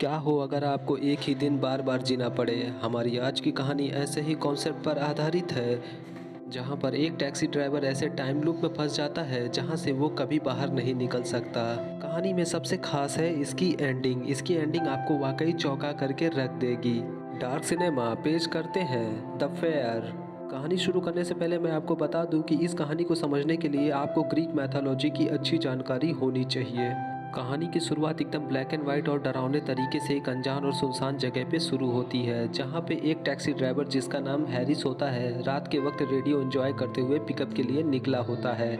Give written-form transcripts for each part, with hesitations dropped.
क्या हो अगर आपको एक ही दिन बार बार जीना पड़े। हमारी आज की कहानी ऐसे ही कॉन्सेप्ट पर आधारित है, जहां पर एक टैक्सी ड्राइवर ऐसे टाइम लूप में फंस जाता है जहां से वो कभी बाहर नहीं निकल सकता। कहानी में सबसे खास है इसकी एंडिंग। इसकी एंडिंग आपको वाकई चौंका करके रख देगी। डार्क सिनेमा पेश करते हैं द फेयर। कहानी शुरू करने से पहले मैं आपको बता दूं कि इस कहानी को समझने के लिए आपको ग्रीक मैथोलॉजी की अच्छी जानकारी होनी चाहिए। कहानी की शुरुआत एकदम ब्लैक एंड वाइट और डरावने तरीके से एक अनजान और सुनसान जगह पे शुरू होती है, जहाँ पे एक टैक्सी ड्राइवर जिसका नाम हैरिस होता है रात के वक्त रेडियो एंजॉय करते हुए पिकअप के लिए निकला होता है।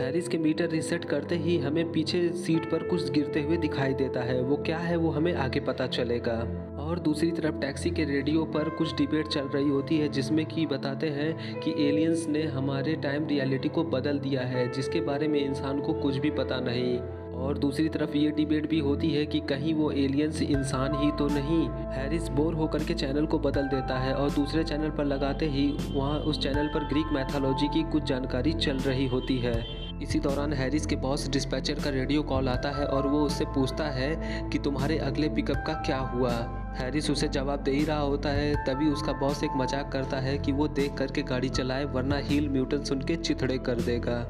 हैरिस के मीटर रीसेट करते ही हमें पीछे सीट पर कुछ गिरते हुए दिखाई देता है। वो क्या है वो हमें आगे पता चलेगा। और दूसरी तरफ टैक्सी के रेडियो पर कुछ डिबेट चल रही होती है, जिसमें कि बताते हैं कि एलियंस ने हमारे टाइम रियलिटी को बदल दिया है, जिसके बारे में इंसान को कुछ भी पता नहीं। और दूसरी तरफ ये डिबेट भी होती है कि कहीं वो एलियंस इंसान ही तो नहीं। हैरिस बोर होकर के चैनल को बदल देता है और दूसरे चैनल पर लगाते ही वहाँ उस चैनल पर ग्रीक मैथोलॉजी की कुछ जानकारी चल रही होती है। इसी दौरान हैरिस के बॉस डिस्पैचर का रेडियो कॉल आता है और वो उससे पूछता है कि तुम्हारे अगले पिकअप का क्या हुआ। हैरिस उसे जवाब दे ही रहा होता है, तभी उसका बॉस एक मजाक करता है कि वो देख करके गाड़ी चलाए वरना हील म्यूटेंट्स उनके चिथड़े कर देगा।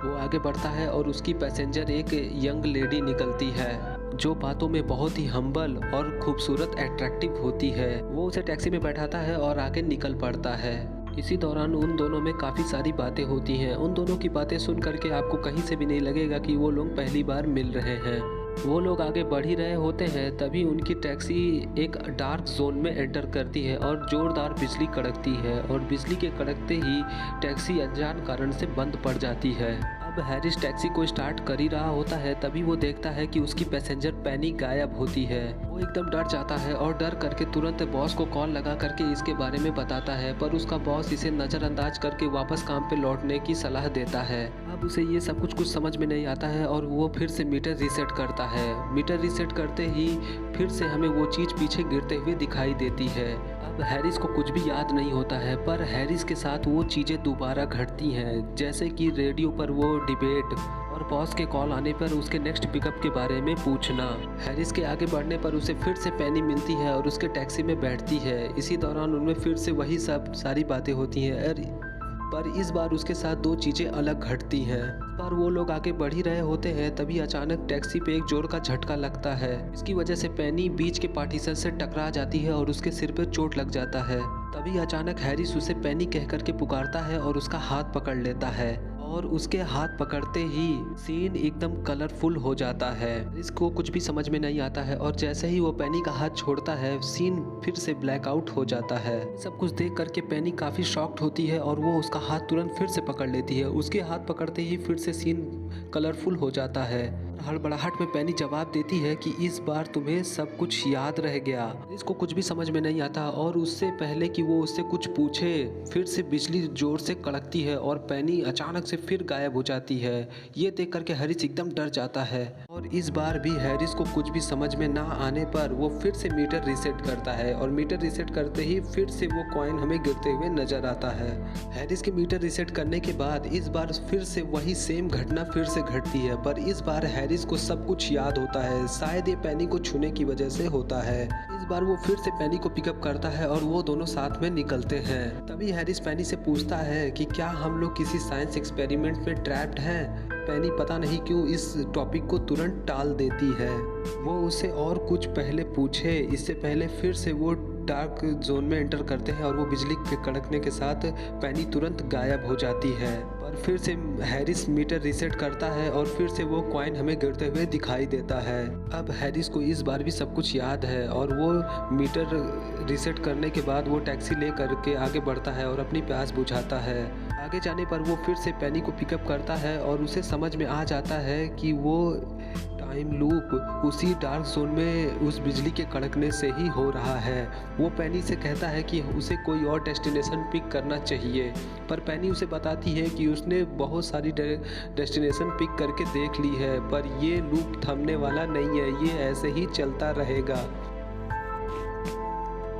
वो आगे बढ़ता है और उसकी पैसेंजर एक यंग लेडी निकलती है जो बातों में बहुत ही हम्बल और खूबसूरत अट्रैक्टिव होती है। वो उसे टैक्सी में बैठाता है और आगे निकल पड़ता है। इसी दौरान उन दोनों में काफ़ी सारी बातें होती हैं। उन दोनों की बातें सुन करके आपको कहीं से भी नहीं लगेगा कि वो लोग पहली बार मिल रहे हैं। वो लोग आगे बढ़ ही रहे होते हैं, तभी उनकी टैक्सी एक डार्क जोन में एंटर करती है और ज़ोरदार बिजली कड़कती है और बिजली के कड़कते ही टैक्सी अनजान कारण से बंद पड़ जाती है। अब हैरिस टैक्सी को स्टार्ट कर ही रहा होता है, तभी वो देखता है कि उसकी पैसेंजर पैनी गायब होती है। वो एकदम डर जाता है और डर करके तुरंत बॉस को कॉल लगा करके इसके बारे में बताता है, पर उसका बॉस इसे नज़रअंदाज करके वापस काम पे लौटने की सलाह देता है। अब उसे ये सब कुछ समझ में नहीं आता है और वो फिर से मीटर रीसेट करता है। मीटर रीसेट करते ही फिर से हमें वो चीज़ पीछे गिरते हुए दिखाई देती है। अब हैरिस को कुछ भी याद नहीं होता है, पर हैरिस के साथ वो चीज़ें दोबारा घटती हैं, जैसे कि रेडियो पर वो डिबेट और बॉस के कॉल आने पर उसके नेक्स्ट पिकअप के बारे में पूछना। हैरिस के आगे बढ़ने पर उसे फिर से पैनी मिलती है और उसके टैक्सी में बैठती है। इसी दौरान उनमें फिर से वही सब सारी बातें होती हैं, पर इस बार उसके साथ दो चीज़ें अलग घटती हैं। इस बार वो लोग आगे बढ़ ही रहे होते हैं, तभी अचानक टैक्सी पे एक जोर का झटका लगता है। इसकी वजह से पैनी बीच के पार्टीशन से टकरा जाती है और उसके सिर पे चोट लग जाता है। तभी अचानक हैरिस उसे पैनी कह करके पुकारता है और उसका हाथ पकड़ लेता है और उसके हाथ पकड़ते ही सीन एकदम कलरफुल हो जाता है। इसको कुछ भी समझ में नहीं आता है और जैसे ही वो पैनी का हाथ छोड़ता है सीन फिर से ब्लैकआउट हो जाता है। सब कुछ देख करके पैनी काफ़ी शॉक्ड होती है और वो उसका हाथ तुरंत फिर से पकड़ लेती है। उसके हाथ पकड़ते ही फिर से सीन कलरफुल हो जाता है। हड़बड़ाहट में पैनी जवाब देती है कि इस बार तुम्हें सब कुछ याद रह गया। इसको कुछ भी समझ में नहीं आता और उससे पहले कि वो उससे कुछ पूछे फिर से बिजली जोर से कड़कती है और पैनी अचानक से फिर गायब हो जाती है। ये देख करके हैरिस एकदम डर जाता है और इस बार भी हैरिस को कुछ भी समझ में ना आने पर वो फिर से मीटर रीसेट करता है और मीटर रीसेट करते ही फिर से वो कॉइन हमें गिरते हुए नजर आता है। हैरिस के मीटर रीसेट करने के बाद इस बार फिर से वही सेम घटना फिर से घटती है, पर इस बार हैरिस को सब कुछ याद होता है। शायद ये पैनी को छूने की वजह से होता है। इस बार वो फिर से पैनी को पिकअप करता है और वो दोनों साथ में निकलते हैं। तभी हैरिस पैनी से पूछता है कि क्या हम लोग किसी साइंस एक्सपेरिमेंट में ट्रैप्ड हैं। पैनी पता नहीं क्यों इस टॉपिक को तुरंत टाल देती है। वो उसे और कुछ पहले पूछे इससे पहले फिर से वो डार्क जोन में एंटर करते हैं और वो बिजली के कड़कने के साथ पैनी तुरंत गायब हो जाती है। पर फिर से हैरिस मीटर रीसेट करता है और फिर से वो कॉइन हमें गिरते हुए दिखाई देता है। अब हैरिस को इस बार भी सब कुछ याद है और वो मीटर रीसेट करने के बाद वो टैक्सी ले करके आगे बढ़ता है और अपनी प्यास बुझाता है। आगे जाने पर वो फिर से पैनी को पिकअप करता है और उसे समझ में आ जाता है कि वो टाइम लूप उसी डार्क जोन में उस बिजली के कड़कने से ही हो रहा है। वो पैनी से कहता है कि उसे कोई और डेस्टिनेशन पिक करना चाहिए, पर पैनी उसे बताती है कि उसने बहुत सारी डेस्टिनेशन पिक करके देख ली है, पर ये लूप थमने वाला नहीं है, ये ऐसे ही चलता रहेगा।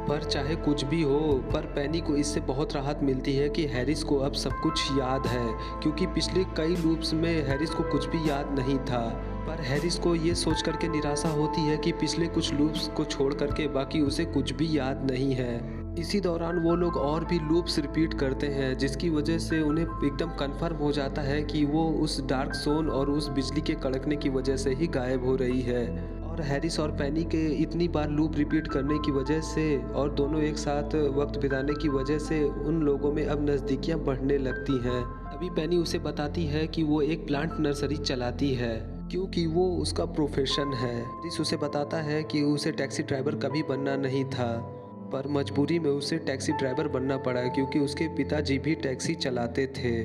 पर चाहे कुछ भी हो, पर पैनी को इससे बहुत राहत मिलती है कि हैरिस को अब सब कुछ याद है, क्योंकि पिछले कई लूप्स में हैरिस को कुछ भी याद नहीं था। पर हैरिस को ये सोच कर के निराशा होती है कि पिछले कुछ लूप्स को छोड़ करके बाकी उसे कुछ भी याद नहीं है। इसी दौरान वो लोग और भी लूप्स रिपीट करते हैं, जिसकी वजह से उन्हें एकदम कंफर्म हो जाता है कि वो उस डार्क जोन और उस बिजली के कड़कने की वजह से ही गायब हो रही है। और हैरिस और पेनी के इतनी बार लूप रिपीट करने की वजह से और दोनों एक साथ वक्त बिताने की वजह से उन लोगों में अब नज़दीकियाँ बढ़ने लगती हैं। तभी पेनी उसे बताती है कि वो एक प्लांट नर्सरी चलाती है, क्योंकि वो उसका प्रोफेशन है। हैरिस उसे बताता है कि उसे टैक्सी ड्राइवर कभी बनना नहीं था, पर मजबूरी में उसे टैक्सी ड्राइवर बनना पड़ा क्योंकि उसके पिताजी भी टैक्सी चलाते थे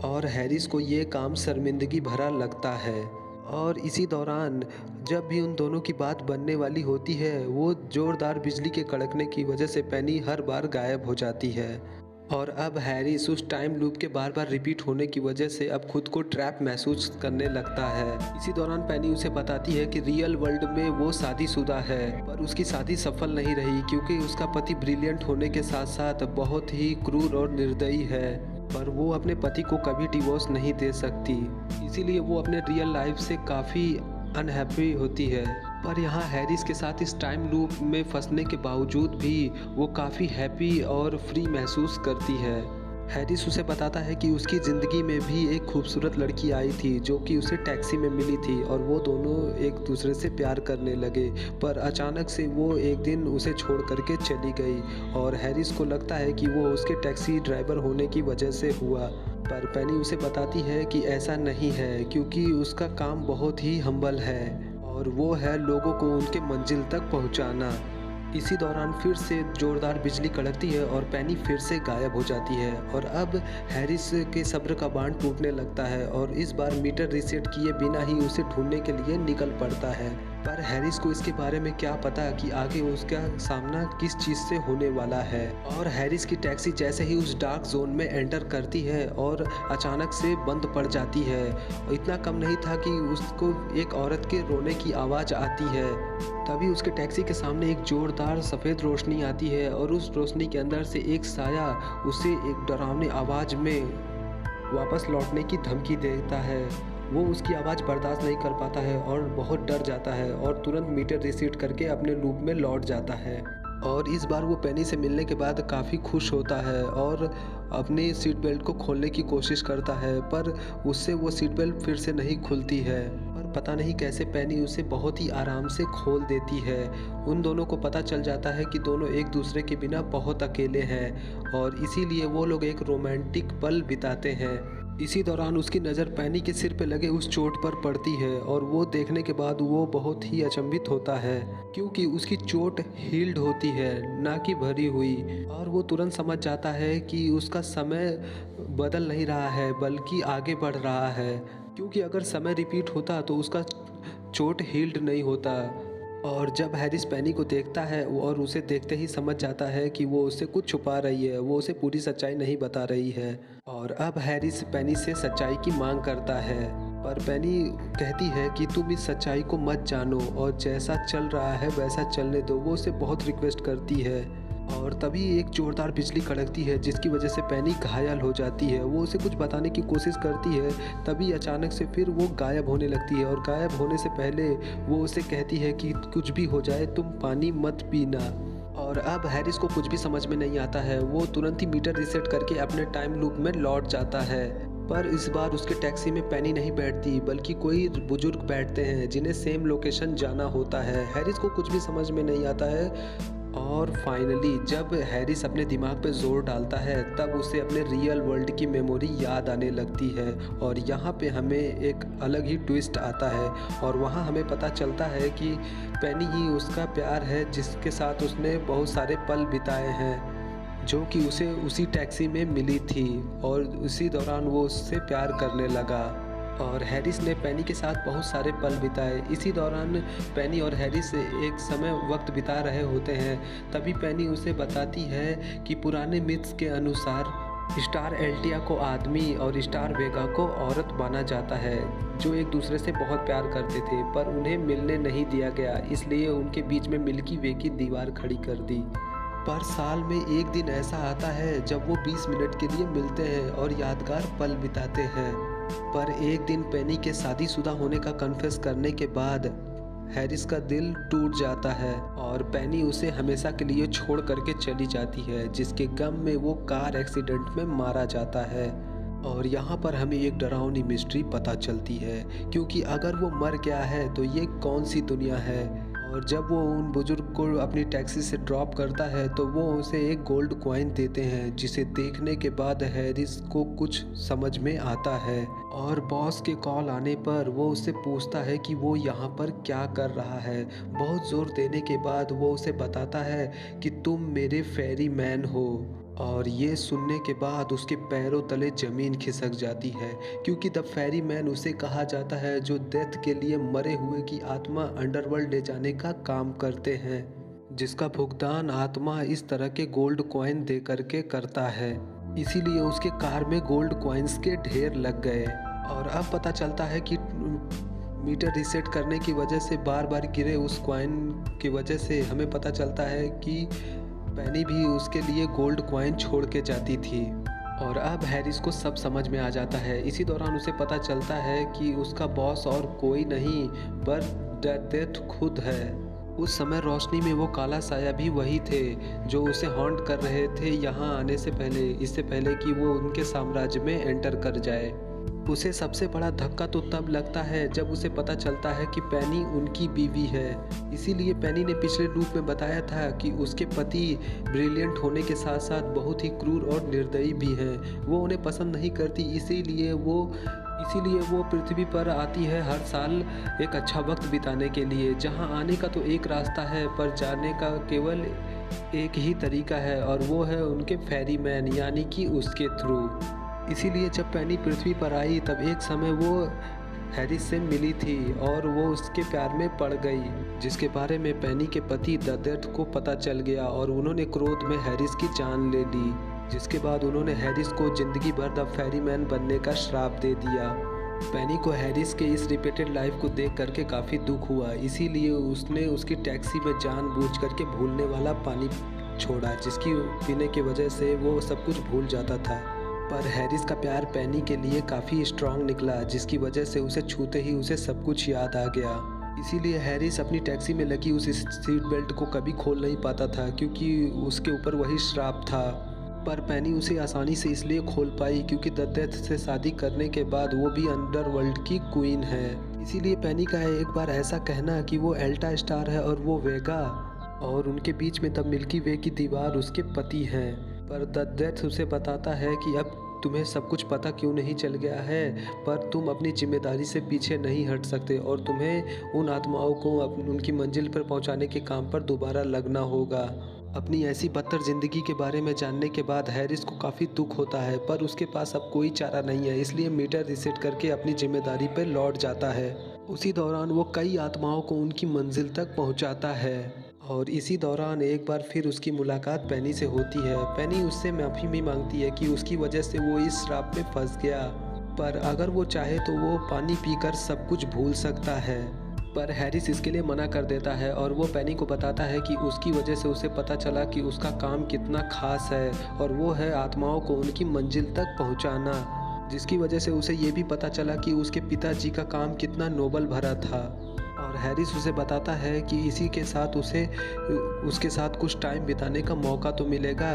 और हैरिस को ये काम शर्मिंदगी भरा लगता है। और इसी दौरान जब भी उन दोनों की बात बनने वाली होती है, वो ज़ोरदार बिजली के कड़कने की वजह से पेनी हर बार गायब हो जाती है। और अब हैरिस उस टाइम लूप के बार बार रिपीट होने की वजह से अब खुद को ट्रैप महसूस करने लगता है। इसी दौरान पेनी उसे बताती है कि रियल वर्ल्ड में वो शादीशुदा है, पर उसकी शादी सफल नहीं रही क्योंकि उसका पति ब्रिलियंट होने के साथ साथ बहुत ही क्रूर और निर्दयी है, पर वो अपने पति को कभी डिवोर्स नहीं दे सकती। इसीलिए वो अपने रियल लाइफ से काफ़ी अनहैप्पी होती है। पर यहाँ हैरिस के साथ इस टाइम लूप में फंसने के बावजूद भी वो काफ़ी हैप्पी और फ्री महसूस करती है। हैरिस उसे बताता है कि उसकी ज़िंदगी में भी एक खूबसूरत लड़की आई थी जो कि उसे टैक्सी में मिली थी और वो दोनों एक दूसरे से प्यार करने लगे, पर अचानक से वो एक दिन उसे छोड़ करके चली गई और हैरिस को लगता है कि वो उसके टैक्सी ड्राइवर होने की वजह से हुआ। पर पेनी उसे बताती है कि ऐसा नहीं है, क्योंकि उसका काम बहुत ही हम्बल है और वो है लोगों को उनके मंजिल तक पहुंचाना। इसी दौरान फिर से ज़ोरदार बिजली कड़कती है और पेनी फिर से गायब हो जाती है और अब हैरिस के सब्र का बांध टूटने लगता है और इस बार मीटर रीसेट किए बिना ही उसे ढूंढने के लिए निकल पड़ता है। पर हैरिस को इसके बारे में क्या पता कि आगे उसका सामना किस चीज़ से होने वाला है। और हैरिस की टैक्सी जैसे ही उस डार्क जोन में एंटर करती है और अचानक से बंद पड़ जाती है। इतना कम नहीं था कि उसको एक औरत के रोने की आवाज़ आती है। तभी उसके टैक्सी के सामने एक जोरदार सफ़ेद रोशनी आती है और उस रोशनी के अंदर से एक साया उसे एक डरावनी आवाज़ में वापस लौटने की धमकी देता है। वो उसकी आवाज़ बर्दाश्त नहीं कर पाता है और बहुत डर जाता है और तुरंत मीटर रीसेट करके अपने लूप में लौट जाता है। और इस बार वो पेनी से मिलने के बाद काफ़ी खुश होता है और अपनी सीट बेल्ट को खोलने की कोशिश करता है, पर उससे वो सीट बेल्ट फिर से नहीं खुलती है। पर पता नहीं कैसे पेनी उसे बहुत ही आराम से खोल देती है। उन दोनों को पता चल जाता है कि दोनों एक दूसरे के बिना बहुत अकेले हैं और इसीलिए वो लोग एक रोमांटिक पल बिताते हैं। इसी दौरान उसकी नज़र पेनी के सिर पे लगे उस चोट पर पड़ती है और वो देखने के बाद वो बहुत ही अचंभित होता है, क्योंकि उसकी चोट हील्ड होती है, ना कि भरी हुई। और वो तुरंत समझ जाता है कि उसका समय बदल नहीं रहा है बल्कि आगे बढ़ रहा है, क्योंकि अगर समय रिपीट होता तो उसका चोट हील्ड नहीं होता। और जब हैरिस पेनी को देखता है और उसे देखते ही समझ जाता है कि वो उससे कुछ छुपा रही है, वो उसे पूरी सच्चाई नहीं बता रही है। और अब हैरिस पेनी से सच्चाई की मांग करता है, पर पेनी कहती है कि तुम इस सच्चाई को मत जानो और जैसा चल रहा है वैसा चलने दो। वो उसे बहुत रिक्वेस्ट करती है और तभी एक जोरदार बिजली कड़कती है जिसकी वजह से पेनी घायल हो जाती है। वो उसे कुछ बताने की कोशिश करती है, तभी अचानक से फिर वो गायब होने लगती है और गायब होने से पहले वो उसे कहती है कि कुछ भी हो जाए तुम पानी मत पीना। और अब हैरिस को कुछ भी समझ में नहीं आता है। वो तुरंत ही मीटर रीसेट करके अपने टाइम लूप में लौट जाता है, पर इस बार उसके टैक्सी में पेनी नहीं बैठती बल्कि कोई बुजुर्ग बैठते हैं जिन्हें सेम लोकेशन जाना होता है। हैरिस को कुछ भी समझ में नहीं आता है और फाइनली जब हैरिस अपने दिमाग पे जोर डालता है तब उसे अपने रियल वर्ल्ड की मेमोरी याद आने लगती है और यहाँ पे हमें एक अलग ही ट्विस्ट आता है और वहाँ हमें पता चलता है कि पेनी ही उसका प्यार है जिसके साथ उसने बहुत सारे पल बिताए हैं, जो कि उसे उसी टैक्सी में मिली थी और उसी दौरान वो उससे प्यार करने लगा। और हैरिस ने पेनी के साथ बहुत सारे पल बिताए। इसी दौरान पेनी और हैरिस एक समय वक्त बिता रहे होते हैं, तभी पेनी उसे बताती है कि पुराने मिथ्स के अनुसार स्टार एल्टिया को आदमी और स्टार वेगा को औरत माना जाता है, जो एक दूसरे से बहुत प्यार करते थे पर उन्हें मिलने नहीं दिया गया, इसलिए उनके बीच में मिल्की वे की दीवार खड़ी कर दी। पर साल में एक दिन ऐसा आता है जब वो 20 मिनट के लिए मिलते हैं और यादगार पल बिताते हैं। पर एक दिन पेनी के शादीशुदा होने का कन्फेस करने के बाद हैरिस का दिल टूट जाता है और पेनी उसे हमेशा के लिए छोड़ करके चली जाती है, जिसके गम में वो कार एक्सीडेंट में मारा जाता है। और यहाँ पर हमें एक डरावनी मिस्ट्री पता चलती है, क्योंकि अगर वो मर गया है तो ये कौन सी दुनिया है। और जब वो उन बुजुर्ग को अपनी टैक्सी से ड्रॉप करता है तो वो उसे एक गोल्ड कॉइन देते हैं, जिसे देखने के बाद हैरिस को कुछ समझ में आता है। और बॉस के कॉल आने पर वो उससे पूछता है कि वो यहाँ पर क्या कर रहा है। बहुत जोर देने के बाद वो उसे बताता है कि तुम मेरे फेरी मैन हो। और ये सुनने के बाद उसके पैरों तले ज़मीन खिसक जाती है, क्योंकि द फेरी मैन उसे कहा जाता है जो डेथ के लिए मरे हुए की आत्मा अंडरवर्ल्ड ले जाने का काम करते हैं, जिसका भुगतान आत्मा इस तरह के गोल्ड कॉइन दे करके करता है। इसीलिए उसके कार में गोल्ड कॉइन्स के ढेर लग गए। और अब पता चलता है कि मीटर रीसेट करने की वजह से बार बार गिरे उस कॉइन की वजह से हमें पता चलता है कि पेनी भी उसके लिए गोल्ड कॉइन छोड़ के जाती थी। और अब हैरिस को सब समझ में आ जाता है। इसी दौरान उसे पता चलता है कि उसका बॉस और कोई नहीं पर डेथ खुद है। उस समय रोशनी में वो काला साया भी वही थे जो उसे हॉन्ट कर रहे थे यहाँ आने से पहले, इससे पहले कि वो उनके साम्राज्य में एंटर कर जाए। उसे सबसे बड़ा धक्का तो तब लगता है जब उसे पता चलता है कि पेनी उनकी बीवी है। इसीलिए पेनी ने पिछले लूप में बताया था कि उसके पति ब्रिलियंट होने के साथ साथ बहुत ही क्रूर और निर्दयी भी हैं। वो उन्हें पसंद नहीं करती, इसीलिए वो पृथ्वी पर आती है हर साल एक अच्छा वक्त बिताने के लिए। जहां आने का तो एक रास्ता है पर जाने का केवल एक ही तरीका है, और वो है उनके फेरी मैन यानी कि उसके थ्रू। इसीलिए जब पेनी पृथ्वी पर आई तब एक समय वो हैरिस से मिली थी और वो उसके प्यार में पड़ गई, जिसके बारे में पेनी के पति द डेथ को पता चल गया और उन्होंने क्रोध में हैरिस की जान ले ली, जिसके बाद उन्होंने हैरिस को जिंदगी भर द फेरी मैन बनने का श्राप दे दिया। पेनी को हैरिस के इस रिपीटेड लाइफ को देख करके काफ़ी दुख हुआ, इसीलिए उसने उसकी टैक्सी में जानबूझ करके भूलने वाला पानी छोड़ा, जिसकी पीने की वजह से वो सब कुछ भूल जाता था। पर हैरिस का प्यार पेनी के लिए काफ़ी स्ट्रांग निकला, जिसकी वजह से उसे छूते ही उसे सब कुछ याद आ गया। इसीलिए हैरिस अपनी टैक्सी में लगी उस सीट बेल्ट को कभी खोल नहीं पाता था, क्योंकि उसके ऊपर वही श्राप था। पर पेनी उसे आसानी से इसलिए खोल पाई क्योंकि द डेथ से शादी करने के बाद वो भी अंडरवर्ल्ड की क्वीन है। इसीलिए पेनी का एक बार ऐसा कहना कि वो एल्टा स्टार है और वो वेगा, और उनके बीच में तब मिल्की वे की दीवार उसके पति हैं। पर द डेथ उसे बताता है कि अब तुम्हें सब कुछ पता क्यों नहीं चल गया है, पर तुम अपनी जिम्मेदारी से पीछे नहीं हट सकते और तुम्हें उन आत्माओं को उनकी मंजिल पर पहुंचाने के काम पर दोबारा लगना होगा। अपनी ऐसी बदतर ज़िंदगी के बारे में जानने के बाद हैरिस को काफ़ी दुख होता है, पर उसके पास अब कोई चारा नहीं है, इसलिए मीटर रीसेट करके अपनी जिम्मेदारी पर लौट जाता है। उसी दौरान वो कई आत्माओं को उनकी मंजिल तक पहुंचाता है। और इसी दौरान एक बार फिर उसकी मुलाकात पेनी से होती है। पेनी उससे माफ़ी भी मांगती है कि उसकी वजह से वो इस श्राप में फंस गया, पर अगर वो चाहे तो वो पानी पीकर सब कुछ भूल सकता है। पर हैरिस इसके लिए मना कर देता है और वो पेनी को बताता है कि उसकी वजह से उसे पता चला कि उसका काम कितना खास है, और वो है आत्माओं को उनकी मंजिल तक पहुंचाना, जिसकी वजह से उसे ये भी पता चला कि उसके पिताजी का काम कितना नोबल भरा था। और हैरिस उसे बताता है कि इसी के साथ उसके साथ कुछ टाइम बिताने का मौका तो मिलेगा,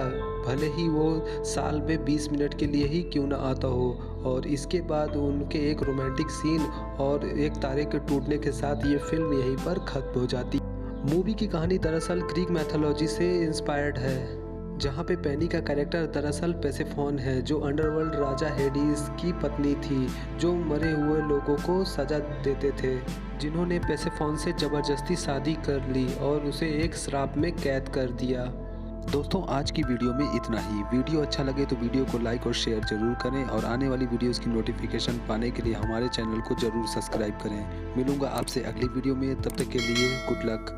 भले ही वो साल में 20 मिनट के लिए ही क्यों ना आता हो। और इसके बाद उनके एक रोमांटिक सीन और एक तारे के टूटने के साथ ये फिल्म यहीं पर खत्म हो जाती। मूवी की कहानी दरअसल ग्रीक मैथोलॉजी से इंस्पायर्ड है, जहाँ पे पेनी का कैरेक्टर दरअसल पेर्सेफोन है, जो अंडरवर्ल्ड राजा हेडिस की पत्नी थी, जो मरे हुए लोगों को सजा देते थे, जिन्होंने पेर्सेफोन से ज़बरदस्ती शादी कर ली और उसे एक श्राप में कैद कर दिया। दोस्तों, आज की वीडियो में इतना ही। वीडियो अच्छा लगे तो वीडियो को लाइक और शेयर जरूर करें, और आने वाली वीडियोस की नोटिफिकेशन पाने के लिए हमारे चैनल को जरूर सब्सक्राइब करें। मिलूंगा आपसे अगली वीडियो में, तब तक के लिए गुड लक।